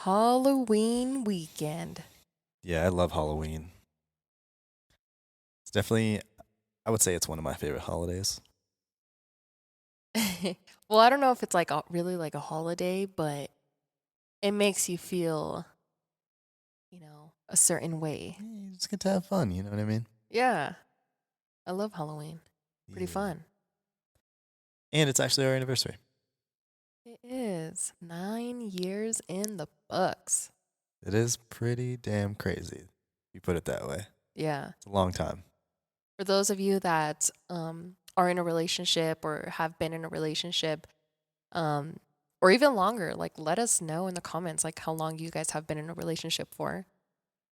Halloween weekend. Yeah, I love Halloween. It's definitely, I would say it's one of my favorite holidays. Well, I don't know if it's like really like a holiday, but it makes you feel, a certain way. Yeah, you just get to have fun, you know what I mean? Yeah, I love Halloween. Pretty Yeah. fun. And it's actually our anniversary. It is 9 years in the books. It is pretty damn crazy, if you put it that way. Yeah. It's a long time. For those of you that are in a relationship or have been in a relationship, um, or even longer, like let us know in the comments like how long you guys have been in a relationship for.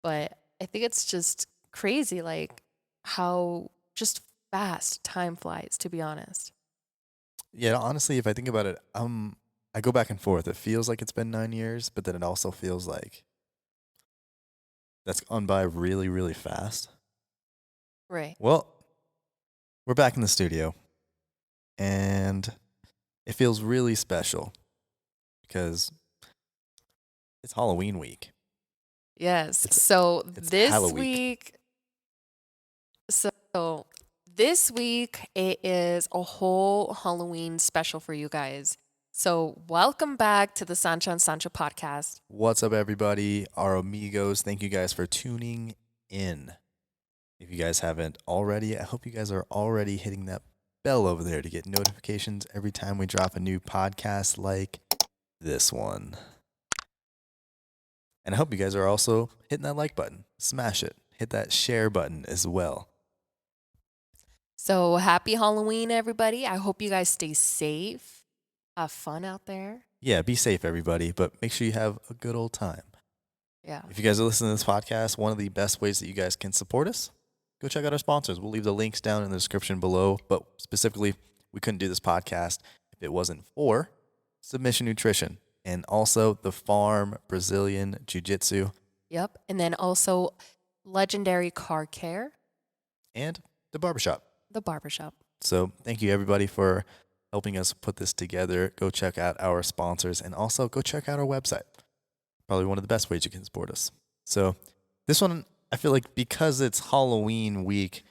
But I think it's just crazy, like how just fast time flies, to be honest. Yeah, honestly, if I think about it, I go back and forth. It feels like it's been 9 years, but then it also feels like that's gone by really, really fast. Right. Well, we're back in the studio, and it feels really special because it's Halloween week. Yes. It's So it's this HALLOWEEK. week, so this week it is a whole Halloween special for you guys. So welcome back to the Sancha and Sancho podcast. What's up, everybody? Our amigos, thank you guys for tuning in. If you guys haven't already, I hope you guys are already hitting that bell over there to get notifications every time we drop a new podcast like this one. And I hope you guys are also hitting that like button. Smash it. Hit that share button as well. So happy Halloween, everybody. I hope you guys stay safe. Have fun out there. Yeah, be safe, everybody, but make sure you have a good old time. Yeah. If you guys are listening to this podcast, one of the best ways that you guys can support us, go check out our sponsors. We'll leave the links down in the description below. But specifically, we couldn't do this podcast if it wasn't for Submission Nutrition and also the Farm Brazilian Jiu-Jitsu Yep. And then also legendary car care, and the Barber Shop. the Barber Shop. So thank you, everybody, for helping us put this together. Go check out our sponsors and also go check out our website. Probably one of the best ways you can support us. So this one, I feel like because it's Halloween week,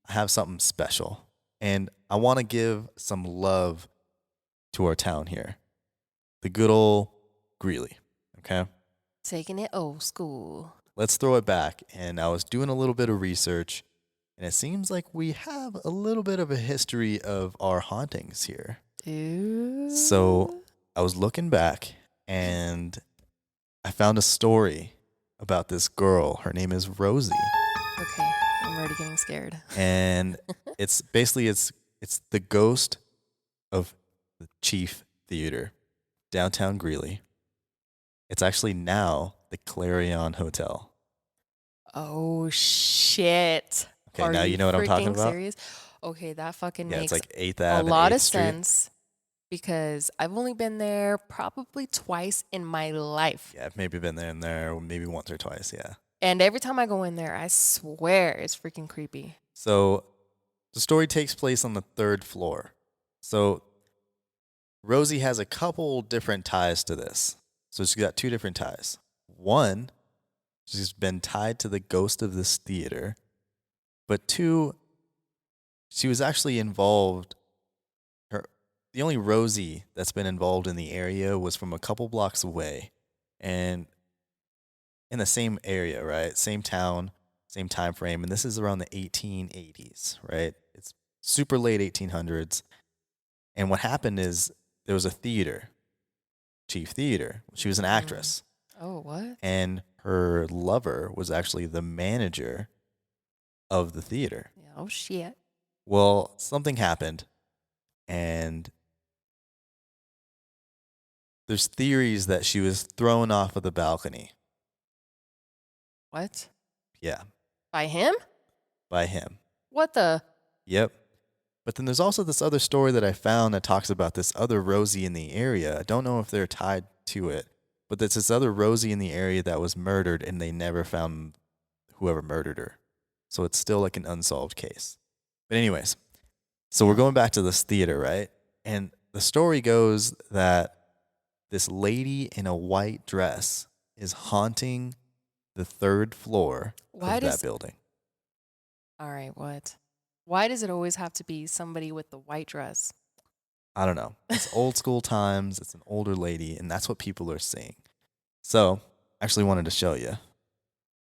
I have something special. And I want to give some love to our town here. The good old Greeley. Okay? Taking it old school. Let's throw it back. And I was doing a little bit of research, and it seems like we have a little bit of a history of our hauntings here. Ooh. So I was looking back, and I found a story about this girl. Her name is Rosie. Okay, I'm already getting scared. And it's basically it's the ghost of the Chief Theater, downtown Greeley. It's actually now the Clarion Hotel. Oh shit. Okay, Are now you know what I'm talking freaking about? serious? Okay, that fucking Yeah, makes it's like 8th a Ave lot and of 8th Street. sense because I've only been there probably twice in my life. Yeah, I've maybe been there and there, maybe once or twice, yeah. And every time I go in there, I swear it's freaking creepy. So the story takes place on the 3rd floor. So Rosie has a couple different ties to this. So she's got 2 different ties. One, she's been tied to the ghost of this theater. But 2, she was actually involved. The only Rosie that's been involved in the area was from a couple blocks away. And in the same area, right? Same town, same time frame. And this is around the 1880s, right? It's super late 1800s. And what happened is there was a theater, Chief Theater. She was an actress. Oh, what? And her lover was actually the manager of the theater. Yeah, oh shit. Well, something happened, and there's theories that she was thrown off of the balcony. What? Yeah, By him? by him. What the? Yep. But then there's also this other story that I found that talks about this other Rosie in the area. I don't know if they're tied to it, but there's this other Rosie in the area that was murdered, and they never found whoever murdered her. So it's still like an unsolved case. But anyways, so we're going back to this theater, right? And the story goes that this lady in a white dress is haunting the third floor Why of that does building. All right, what? Why does it always have to be somebody with the white dress? I don't know. It's old school times. It's an older lady, and that's what people are seeing. So, I actually wanted to show you.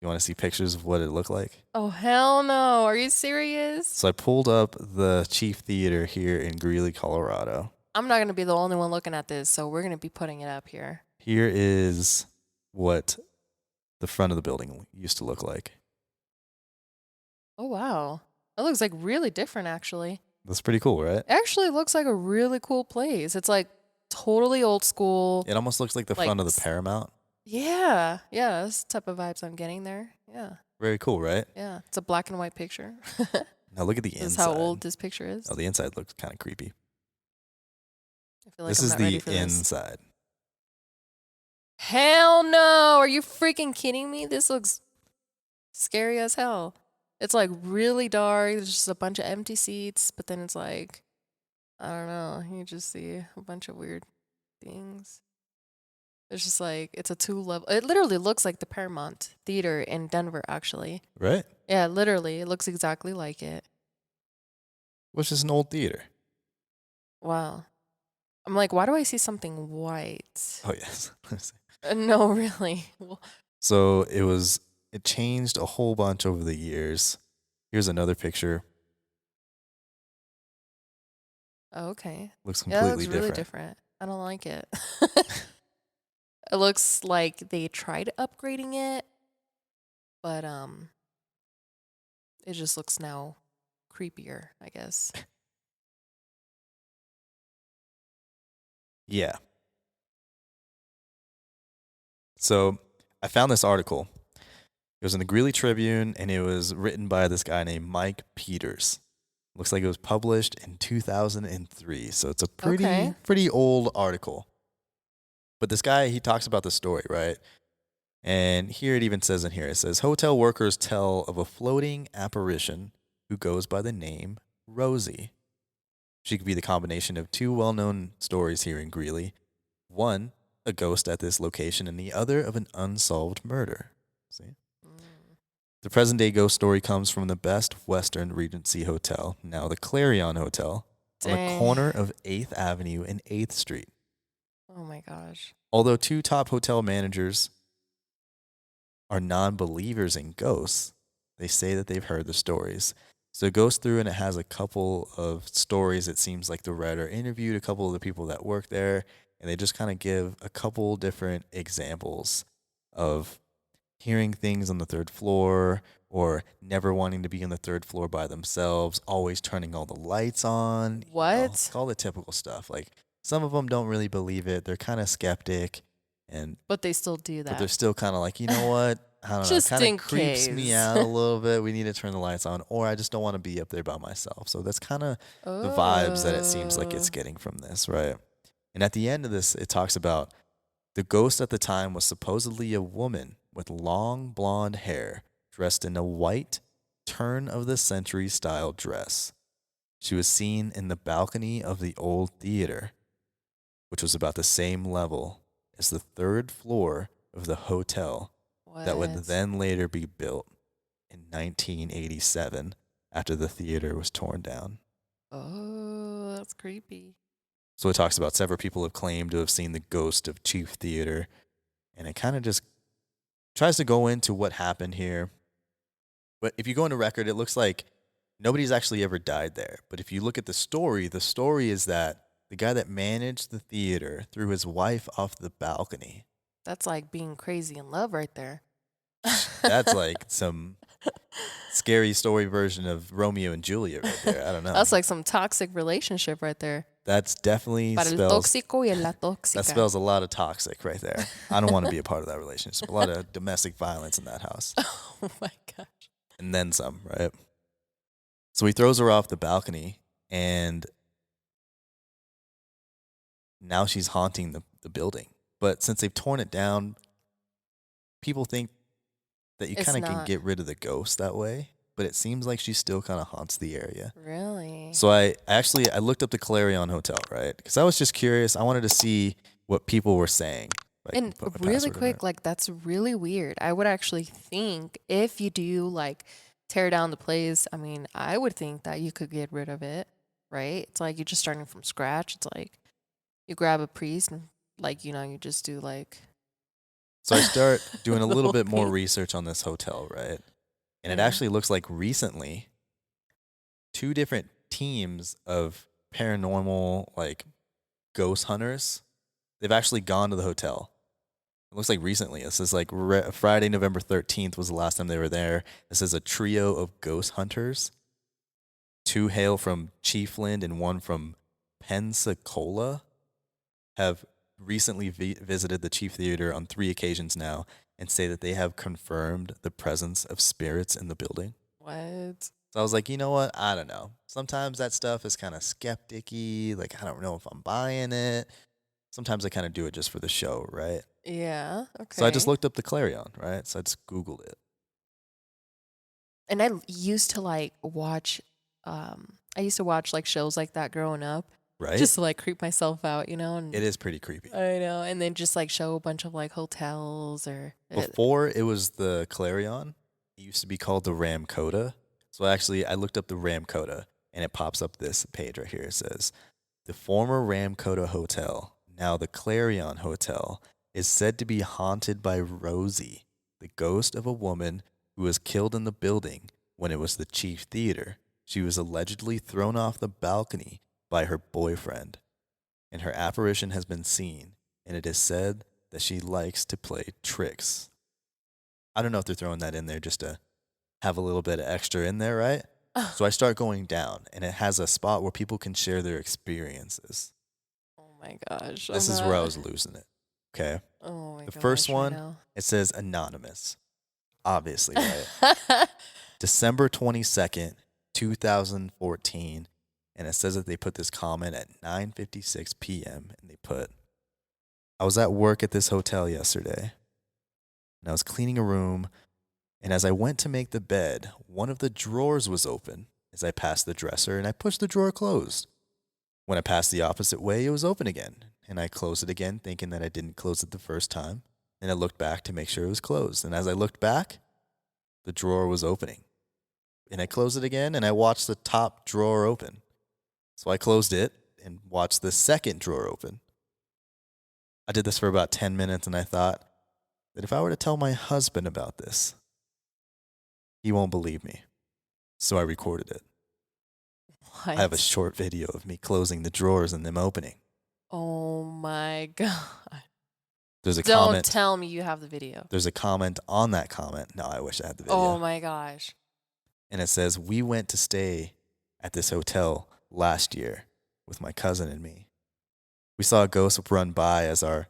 You want to see pictures of what it looked like? Oh, hell no. Are you serious? So I pulled up the Chief Theater here in Greeley, Colorado. I'm not going to be the only one looking at this, so we're going to be putting it up here. Here is what the front of the building used to look like. Oh, wow. It looks like really different, actually. That's pretty cool, right? It actually looks like a really cool place. It's like totally old school. It almost looks like the Like front of the Paramount. Yeah. Yeah. That's the type of vibes I'm getting there. Yeah. Very cool, right? Yeah. It's a black and white picture. Now look at the This inside. is how old this picture is. Oh, the inside looks kind of creepy. I feel like This I'm is not ready the for this. inside. Hell no. Are you freaking kidding me? This looks scary as hell. It's like really dark. There's just a bunch of empty seats, but then it's like, I don't know. You just see a bunch of weird things. It's just like, it's a 2-level. It literally looks like the Paramount Theater in Denver, actually. Right? Yeah, literally. It looks exactly like it. Which is an old theater. Wow. I'm like, why do I see something white? Oh, yes. No, really. So it changed a whole bunch over the years. Here's another picture. Oh, okay. Looks Yeah, that completely looks really different. different. I don't like it. It looks like they tried upgrading it, but it just looks now creepier, I guess. Yeah. So I found this article. It was in the Greeley Tribune, and it was written by this guy named Mike Peters. Looks like it was published in 2003. So it's a pretty old article. But this guy, he talks about the story, right? And here it even says in here, it says, hotel workers tell of a floating apparition who goes by the name Rosie. She could be the combination of two well-known stories here in Greeley. One, a ghost at this location, and the other of an unsolved murder. See? The present-day ghost story comes from the Best Western Regency Hotel, now the Clarion Hotel, on the corner of 8th Avenue and 8th Street. Oh my gosh. Although two top hotel managers are non-believers in ghosts, they say that they've heard the stories. So it goes through and it has a couple of stories. It seems like the writer interviewed a couple of the people that work there, and they just kind of give a couple different examples of hearing things on the third floor or never wanting to be on the third floor by themselves, always turning all the lights on. What? You know, all the typical stuff. Like some of them don't really believe it. They're kind of skeptic, but they still do that. But they're still kind of like, you know what? I don't know. Just It kind in of creeps me case. out a little bit. We need to turn the lights on, or I just don't want to be up there by myself. So that's kind of the vibes that it seems like it's getting from this, right? And at the end of this, it talks about the ghost at the time was supposedly a woman with long blonde hair, dressed in a white turn of the century style dress. She was seen in the balcony of the old theater, which was about the same level as the third floor of the hotel that would then later be built in 1987 after the theater was torn down. Oh, that's creepy. So it talks about several people have claimed to have seen the ghost of Chief Theater, and it kind of just tries to go into what happened here. But if you go into record, it looks like nobody's actually ever died there. But if you look at the story is that the guy that managed the theater threw his wife off the balcony. That's like being crazy in love right there. That's like some scary story version of Romeo and Juliet right there. I don't know. That's like some toxic relationship right there. That's definitely Para el tóxico y la tóxica. That spells a lot of toxic right there. I don't want to be a part of that relationship. A lot of domestic violence in that house. Oh my gosh. And then some, right? So he throws her off the balcony, and now she's haunting the building. But since they've torn it down, people think that you kind of can get rid of the ghost that way. But it seems like she still kind of haunts the area. Really? So I looked up the Clarion Hotel, right? Because I was just curious. I wanted to see what people were saying. I can And put my really password in quick, it. like that's really weird. I would actually think if you do like tear down the place, I mean, I would think that you could get rid of it, right? It's like you're just starting from scratch. It's like you grab a priest and like, you just do like So I start doing a the little whole bit more thing. research on this hotel, right? And it Yeah. actually looks like recently two different teams of paranormal like ghost hunters, they've actually gone to the hotel. It looks like recently. This is like Friday, November 13th was the last time they were there. This is a trio of ghost hunters. Two hail from Chiefland and one from Pensacola, have recently visited the Chief Theater on 3 occasions now and say that they have confirmed the presence of spirits in the building. What? So I was like, you know what? I don't know. Sometimes that stuff is kind of skeptic-y. Like, I don't know if I'm buying it. Sometimes I kind of do it just for the show, right? Yeah. So I just Okay. looked up the Clarion, right? So I just Googled it, And used to like watch I used to watch like shows like that growing up right? just to like creep myself out, It and is pretty creepy. I know, and then just like show a bunch of like hotels or Before it was the Clarion, it used to be called the Ramcoda. So actually, I looked up the Ramcoda, and it pops up this page right here. It says, the former Ramcoda Hotel, now the Clarion Hotel, is said to be haunted by Rosie, the ghost of a woman who was killed in the building when it was the Chief Theater. She was allegedly thrown off the balcony by her boyfriend, and her apparition has been seen, and it is said that she likes to play tricks. I don't know if they're throwing that in there just to have a little bit of extra in there, right? So I start going down, and it has a spot where people can share their experiences. oh my gosh, I'm This is where I not. was losing it. Okay. Oh my The first gosh, right one, now. it says anonymous. Obviously, right? December 22nd, 2014. And it says that they put this comment at 9:56 p.m. And they put, I was at work at this hotel yesterday, and I was cleaning a room. And as I went to make the bed, one of the drawers was open as I passed the dresser, and I pushed the drawer closed. When I passed the opposite way, it was open again, and I closed it again, thinking that I didn't close it the first time. And I looked back to make sure it was closed. And as I looked back, the drawer was opening. And I closed it again, and I watched the top drawer open. So I closed it and watched the second drawer open. I did this for about 10 minutes, and I thought that if I were to tell my husband about this, he won't believe me. So I recorded it. I have a What? short video of me closing the drawers and them opening. Oh my god. There's a Don't comment. tell me you have the video. There's a comment on that comment. No, I wish I had the Oh video. my gosh. And it says, we went to stay at this hotel last year with my cousin and me. We saw a ghost run by as our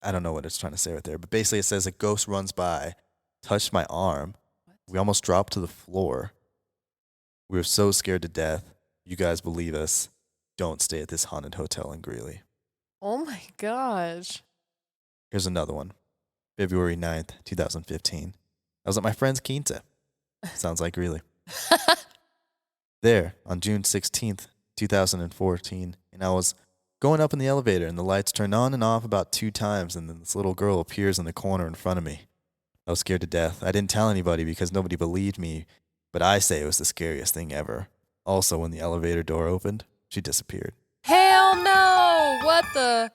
I don't know what it's trying to say right there, but basically it says a ghost runs by, touched my arm. What? We almost dropped to the floor. We were so scared to death. You guys believe us. Don't stay at this haunted hotel in Greeley. Oh my gosh. Here's another one. February 9th, 2015. I was at my friend's quinta. Sounds like Greeley. There, on June 16th, 2014, and I was going up in the elevator, and the lights turned on and off about 2 times, and then this little girl appears in the corner in front of me. I was scared to death. I didn't tell anybody because nobody believed me, but I say it was the scariest thing ever. Also, when the elevator door opened, she disappeared. Hell no. What the?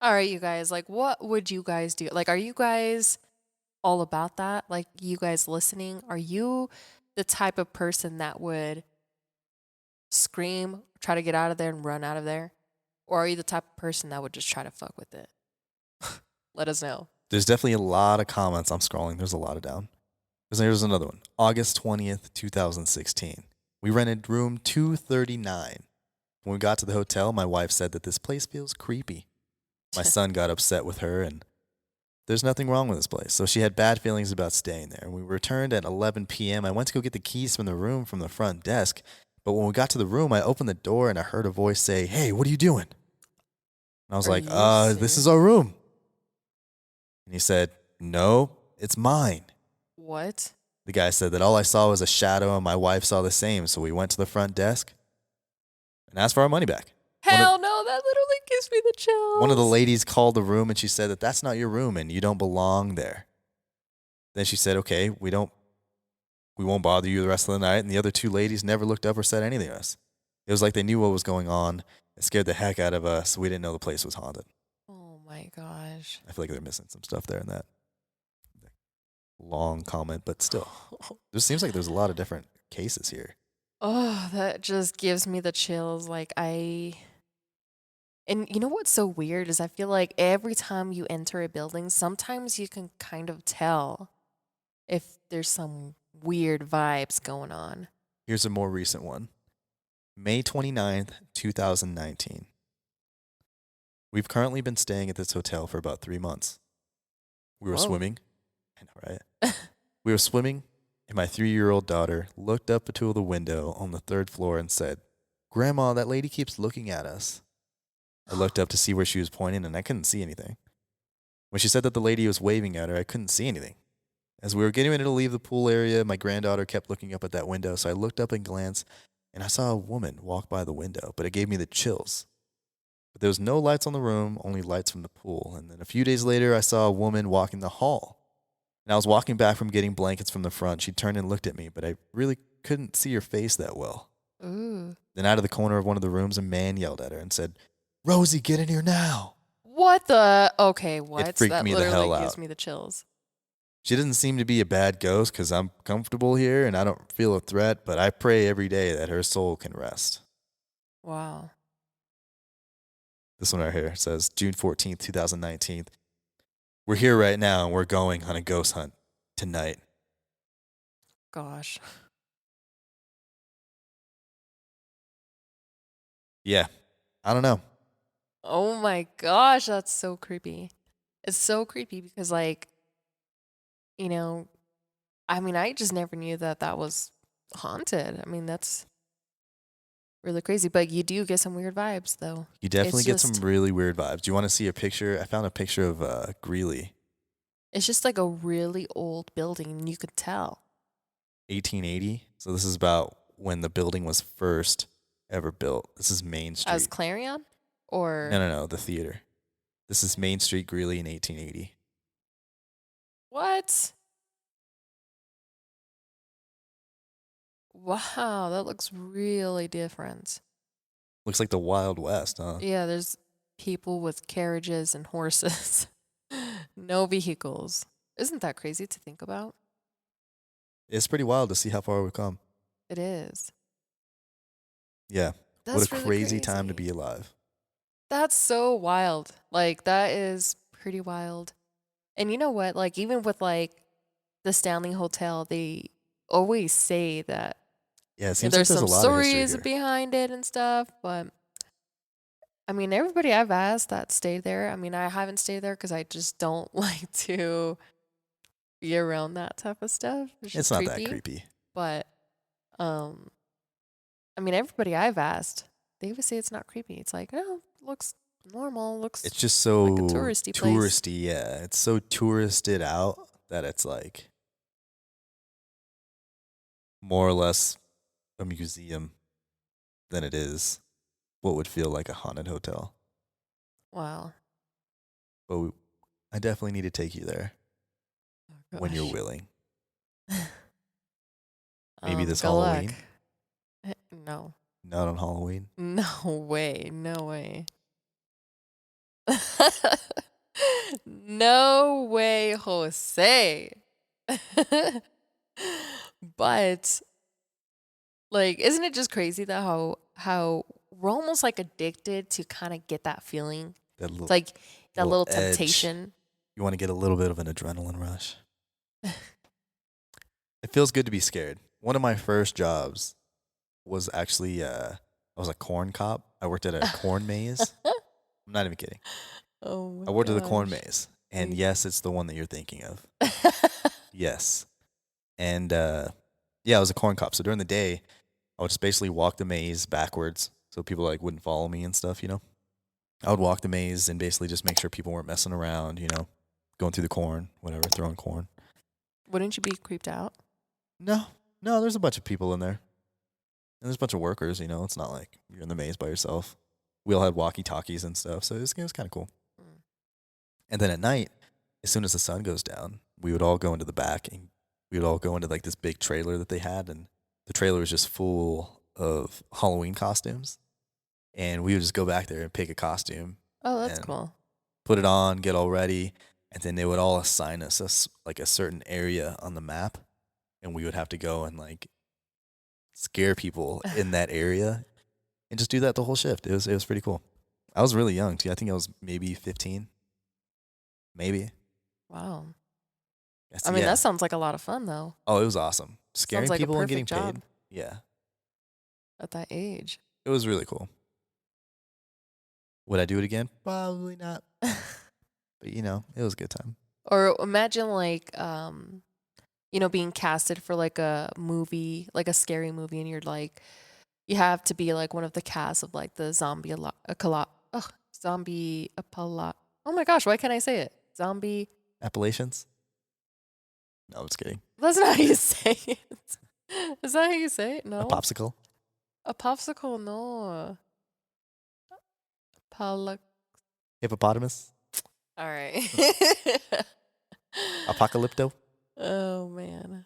All right, you guys, like what would you guys do? Like are you guys all about that? Like you guys listening? Are you the type of person that would scream, try to get out of there and run out of there? Or are you the type of person that would just try to fuck with it? Let us know. There's definitely a lot of comments. I'm scrolling. There's a lot of down. Here's another one. August 20th, 2016. We rented room 239. When we got to the hotel, my wife said that this place feels creepy. My son got upset with her, and there's nothing wrong with this place. So she had bad feelings about staying there. We returned at 11 p.m. I went to go get the keys from the room from the front desk. But when we got to the room, I opened the door and I heard a voice say, "Hey, what are you doing?" And I was Are like, you this is serious? our room. And he said, "No, it's mine." What? The guy said that all I saw was a shadow and my wife saw the same. So we went to the front desk. and asked for our money back. Hell no, that literally gives me the One of the chills. ladies called the room and she said that that's not your room and you don't belong there. Then she said, okay, we won't bother you the rest of the night. And the other two ladies never looked up or said anything to us. It was like they knew what was going on. It scared the heck out of us. We didn't know the place was haunted. Oh my gosh. I feel like they're missing some stuff there in that long comment, but still, there seems like there's a lot of different cases here. Oh, that just gives me the chills. And you know what's so weird is I feel like every time you enter a building, sometimes you can kind of tell if there's some weird vibes going on. Here's a more recent one. May 29th, 2019. We've currently been staying at this hotel for about 3 months. We were Whoa. swimming. I know, right? We were swimming, and my 3-year-old daughter looked up to the window on the 3rd floor and said, "Grandma, that lady keeps looking at us." I looked up to see where she was pointing, and I couldn't see anything. When she said that the lady was waving at her, I couldn't see anything. As we were getting ready to leave the pool area, my granddaughter kept looking up at that window, so I looked up and glanced, and I saw a woman walk by the window, but it gave me the chills. But there was no lights on the room, only lights from the pool. And then a few days later, I saw a woman walking the hall. And I was walking back from getting blankets from the front. She turned and looked at me, but I really couldn't see her face that well. Ooh. Then out of the corner of one of the rooms, a man yelled at her and said, "Rosie, get in here now." What the? Okay, what? It freaked That me the literally hell gives out. me the chills. She doesn't seem to be a bad ghost because I'm comfortable here and I don't feel a threat, but I pray every day that her soul can rest. Wow. This one right here says June 14th, 2019. We're here right now and we're going on a ghost hunt tonight. Gosh. Yeah, I don't know. Oh my gosh, that's so creepy. It's so creepy because, like, you know, I mean, I just never knew that that was haunted. I mean, that's really crazy. But you do get some weird vibes, though. You definitely It's get some just, really weird vibes. Do you want to see a picture? I found a picture of Greeley, it's just like a really old building, and you could tell. 1880. So this is about when the building was first ever built. This is Main As Street. Clarion? Or No, the theater. This is Main Street, Greeley in 1880. what? Wow, that looks really different. Looks like the Wild West, huh? Yeah, there's people with carriages and horses. No vehicles. Isn't that crazy to think about? It's pretty wild to see how far we've come. It is. Yeah. What a That's really crazy time to crazy. be alive. That's so wild. Like, that is pretty wild. And you know what? Like, even with like the Stanley Hotel, they always say that Yeah, it seems like there's there's a some lot of history stories here. behind it and stuff. But I mean, everybody I've asked that stayed there. I mean, I haven't stayed there because I just don't like to be around that type of stuff. It's It's just not that creepy. creepy. But um, I mean, everybody I've asked, they would say it's not creepy. It's like, no, looks normal. Looks It's just so like a touristy place. yeah. It's so touristed out that it's like more or less a museum than it is what would feel like a haunted hotel. Wow. But I definitely need to take you there Oh, when you're gosh. willing. Maybe this Good Halloween. luck. No. Not on Halloween. No way. No way. No way, Jose. But like, isn't it just crazy that how we're almost like addicted to kind of get that feeling? That It's little, like that little edge. temptation. You want to get a little bit of an adrenaline rush. It feels good to be scared. One of my first jobs was actually I was a corn cop. I worked at a corn maze. I'm not even kidding. Oh my I worked at the corn gosh. maze. And Wait. yes, it's the one that you're thinking of. Yes. And yeah, I was a corn cop. So during the day, I would just basically walk the maze backwards so people like wouldn't follow me and stuff, you know. I would walk the maze and basically just make sure people weren't messing around, you know, going through the corn, whatever, throwing corn. Wouldn't you be creeped out? No, there's a bunch of people in there. And there's a bunch of workers, you know, it's not like you're in the maze by yourself. We all had walkie-talkies and stuff, so it was kind of cool. Mm. And then at night, as soon as the sun goes down, we would all go into the back and we would all go into like this big trailer that they had, and the trailer was just full of Halloween costumes. And we would just go back there and pick a costume Oh, that's and cool. put it on, get all ready, and then they would all assign us like a certain area on the map, and we would have to go and like scare people in that area and just do that the whole shift. It was pretty cool. I was really young too. I think I was maybe 15, maybe. Wow. Yes, I mean, yeah. that sounds like a lot of fun, though. Oh, it was awesome. Scaring Sounds like a people and getting perfect job paid. Yeah, at that age. it was really cool. Would I do it again? Probably not. But you know, it was a good time. Or imagine like you know, being casted for like a movie, like a scary movie, and you're like, you have to be like one of the cast of like the zombie apala. Oh my gosh, why can't I say it? Zombie. Appalachians? No, I'm just kidding. That's not how you say it. Is that how you say it? A No. popsicle? A popsicle, no. Pala. Hippopotamus? All right. Apocalypto? Oh man.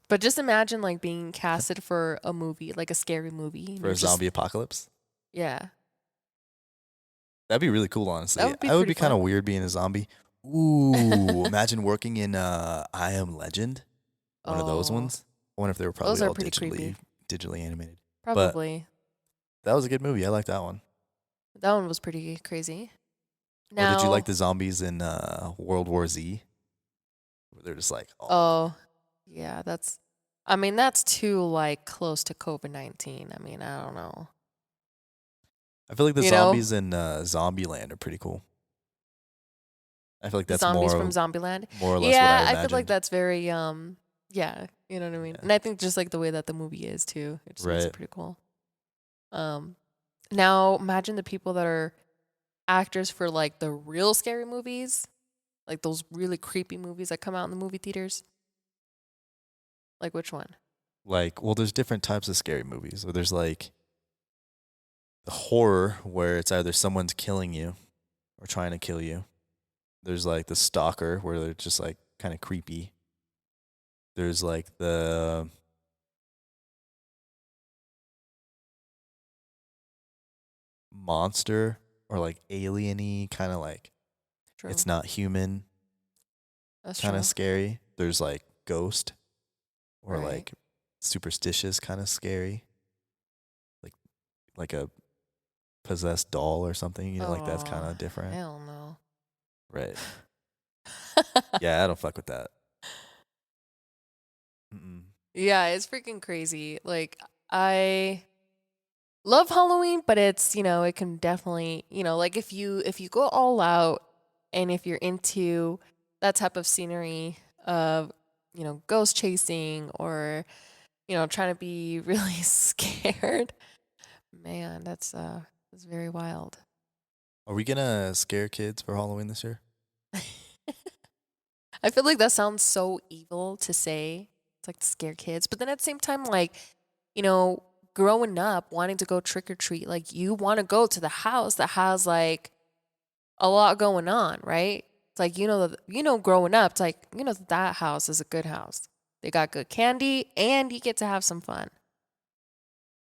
But just imagine like being casted for a movie, like a scary movie. And For you're a just- zombie apocalypse? Yeah. That'd be really cool, honestly. That would be I would pretty be kind of fun. weird being a zombie. Ooh, imagine working in I Am Legend, one of those Oh, ones. I wonder if they were those probably are all pretty creepy. digitally animated. Probably. That was a good movie. I like that one. That one was pretty crazy. Or did you like Now, the zombies in World War Z? Where they're just like, oh, yeah, I mean, that's too like close to COVID-19. I mean, I don't know. I feel like the You know, zombies in Zombieland are pretty cool. I feel like the that's zombies more from Zombieland. or less what Yeah, I I feel like imagined. that's very yeah, you know what I mean? Yeah. And I think just like the way that the movie is too, it just makes it Right. pretty cool. Um Now imagine the people that are actors for like the real scary movies, like those really creepy movies that come out in the movie theaters. Like which one? Like, well, there's different types of scary movies. Or there's like the horror where it's either someone's killing you or trying to kill you. There's like the stalker where they're just like kind of creepy. There's like the monster or like alien-y, kind of like True. it's not human, That's kind true. of scary. There's like ghost or Right. like superstitious, kind of scary. Like a possessed doll or something, you know, like that's kind Oh, of different. hell no. Right. Yeah, I don't fuck with that. Mm-mm. Yeah, it's freaking crazy. Like I love Halloween, but it's, you know, it can definitely, you know, like if you go all out and if you're into that type of scenery of, you know, ghost chasing or, you know, trying to be really scared, man, that's very wild. Are we gonna scare kids for Halloween this year? I feel like that sounds so evil to say. It's like to scare kids, but then at the same time, like, you know, growing up wanting to go trick or treat, like you want to go to the house that has like a lot going on, right? It's like growing up, it's like that house is a good house. They got good candy, and you get to have some fun.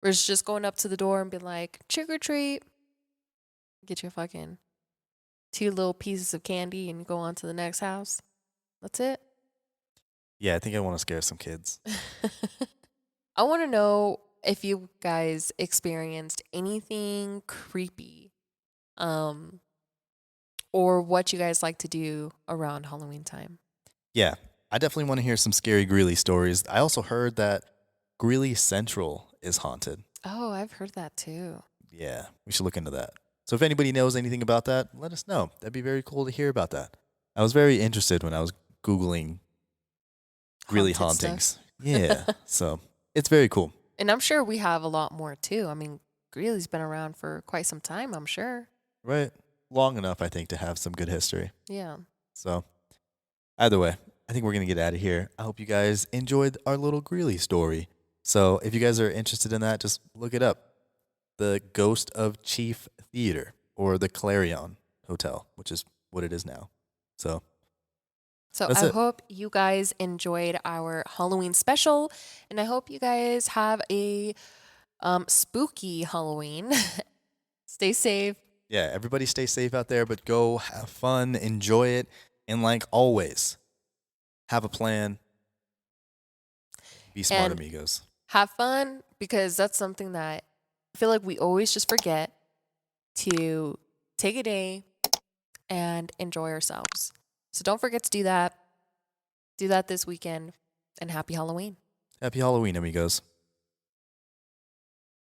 Versus just going up to the door and be like trick or treat, get your fucking two little pieces of candy, and go on to the next house. That's it. Yeah, I think I want to scare some kids. I want to know if you guys experienced anything creepy, um, or what you guys like to do around Halloween time. Yeah, I definitely want to hear some scary Greeley stories. I also heard that Greeley Central is haunted. Oh, I've heard that too. Yeah, we should look into that. So if anybody knows anything about that, let us know. That'd be very cool to hear about that. I was very interested when I was Googling Greeley Haunted stuff. hauntings. Yeah, so it's very cool. And I'm sure we have a lot more too. I mean, Greeley's been around for quite some time, I'm sure. Right? Long enough, I think, to have some good history. Yeah. So either way, I think we're going to get out of here. I hope you guys enjoyed our little Greeley story. So if you guys are interested in that, just look it up. The Ghost of Chief Theater or the Clarion Hotel, which is what it is now. So So that's I it. hope you guys enjoyed our Halloween special, and I hope you guys have a spooky Halloween. Stay safe. Yeah, everybody stay safe out there, but go have fun, enjoy it, and like always, have a plan. Be smart, And amigos. have fun, because that's something that I feel like we always just forget to take a day and enjoy ourselves. So don't forget to do that. Do that this weekend, and happy Halloween. Happy Halloween, amigos.